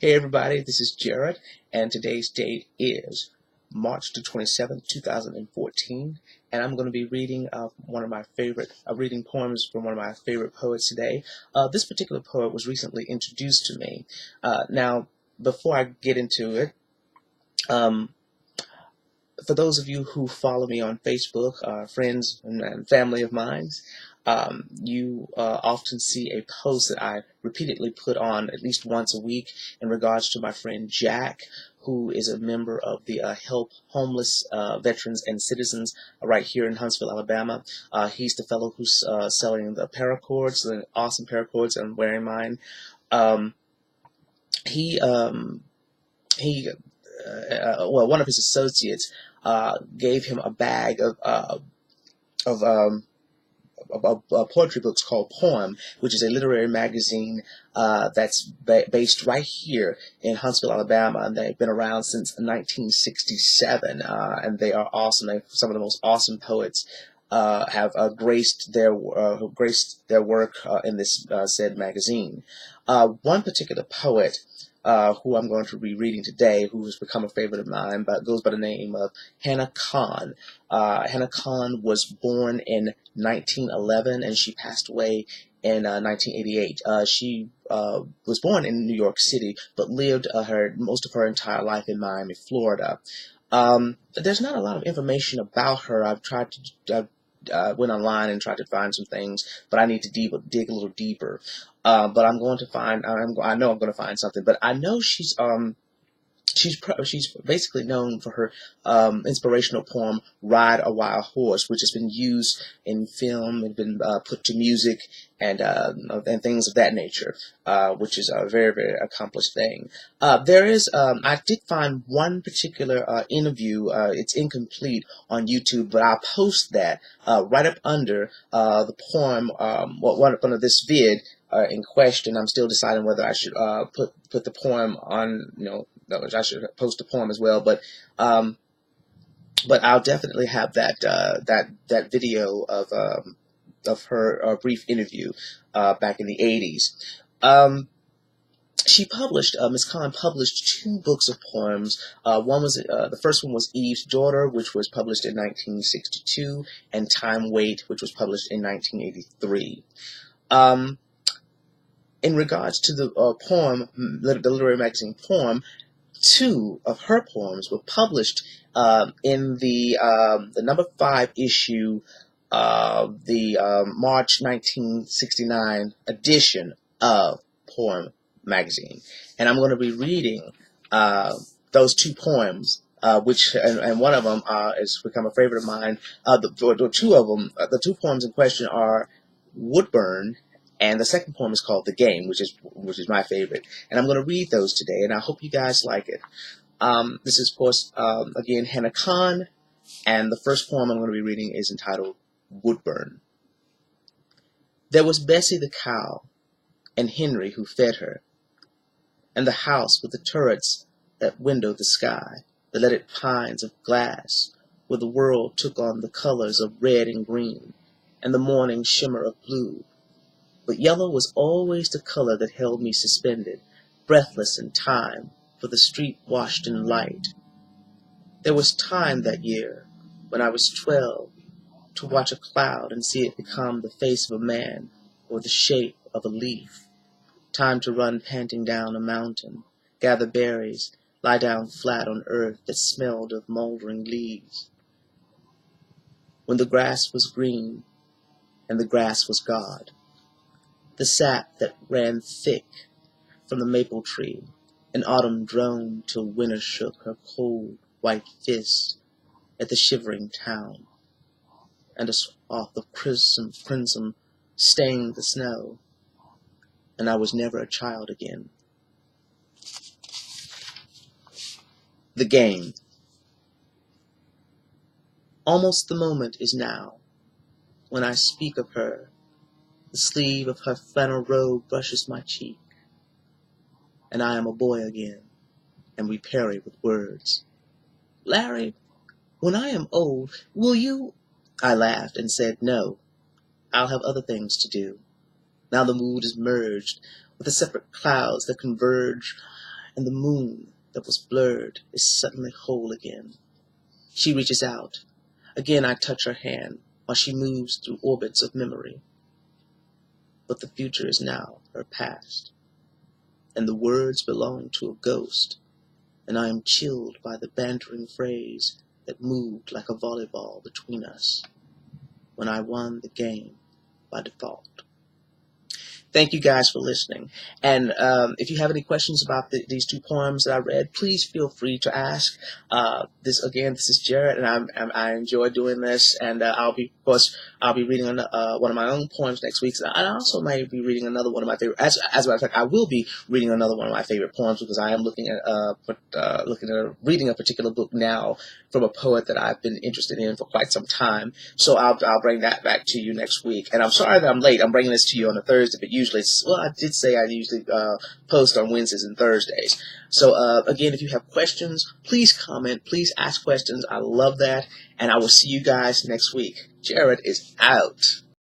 Hey everybody, this is Jared, and today's date is March the 27th, 2014, and I'm going to be reading one of my favorite reading poems from one of my favorite poets today. This particular poet was recently introduced to me. Now, before I get into it, um, for those of you who follow me on Facebook, friends and family of mine, you often see a post that I repeatedly put on at least once a week in regards to my friend Jack, who is a member of the Help Homeless Veterans and Citizens right here in Huntsville, Alabama. He's the fellow who's selling the paracords, the awesome paracords. I'm wearing mine. Um, he um, well, one of his associates gave him a bag of poetry books called Poem, which is a literary magazine that's based right here in Huntsville, Alabama, and they've been around since 1967, and they are awesome. Some of the most awesome poets have graced their work in this said magazine. One particular poet who I'm going to be reading today, who has become a favorite of mine, but goes by the name of Kahn. Hannah Kahn was born in 1911, and she passed away in 1988. She was born in New York City, but lived most of her entire life in Miami, Florida. There's not a lot of information about her. I've tried to went online and tried to find some things, but I need to dig a little deeper. But I'm going to find. I know I'm going to find something. But I know she's basically known for her inspirational poem "Ride a Wild Horse," which has been used in film and been put to music and things of that nature, which is a very, very accomplished thing. I did find one particular interview. It's incomplete on YouTube, but I'll post that right up under the poem. One under this vid. In question, I'm still deciding whether I should put the poem on, I should post the poem as well. But I'll definitely have that video of her brief interview back in the 80s. Miss Kahn published two books of poems. The first one was Eve's Daughter, which was published in 1962, and Time Wait, which was published in 1983. In regards to the poem, the literary magazine Poem, two of her poems were published in the number 5 issue of the March 1969 edition of Poem magazine. And I'm going to be reading those two poems, and one of them has become a favorite of mine. The two poems in question are Woodbourne, and the second poem is called The Game, which is my favorite. And I'm going to read those today, and I hope you guys like it. This is, of course, again, Hannah Kahn, and the first poem I'm going to be reading is entitled Woodbourne. There was Bessie the cow, and Henry who fed her, and the house with the turrets that windowed the sky, the leaded pines of glass, where the world took on the colors of red and green, and the morning shimmer of blue. But yellow was always the color that held me suspended, breathless in time, for the street washed in light. There was time that year, when I was 12, to watch a cloud and see it become the face of a man or the shape of a leaf. Time to run panting down a mountain, gather berries, lie down flat on earth that smelled of moldering leaves. When the grass was green, and the grass was God. The sap that ran thick from the maple tree, and autumn droned till winter shook her cold white fist at the shivering town, and a swath of crimson stained the snow, and I was never a child again. The Game. Almost the moment is now, when I speak of her. The sleeve of her flannel robe brushes my cheek, and I am a boy again, and we parry with words. Larry, when I am old, will you? I laughed and said, no, I'll have other things to do. Now the mood is merged with the separate clouds that converge and the moon that was blurred is suddenly whole again. She reaches out. Again I touch her hand while she moves through orbits of memory. But the future is now her past, and the words belong to a ghost, and I am chilled by the bantering phrase that moved like a volleyball between us when I won the game by default. Thank you guys for listening. And if you have any questions about these two poems that I read, please feel free to ask. This is Jared, and I enjoy doing this. And I'll be reading one of my own poems next week. I also might be reading another one of my favorite. As a matter of fact, I will be reading another one of my favorite poems because I am looking at reading a particular book now from a poet that I've been interested in for quite some time. So I'll bring that back to you next week. And I'm sorry that I'm late. I'm bringing this to you on a Thursday, but usually, I did say I usually post on Wednesdays and Thursdays. So again, if you have questions, please comment. Please ask questions. I love that. And I will see you guys next week. Jared is out.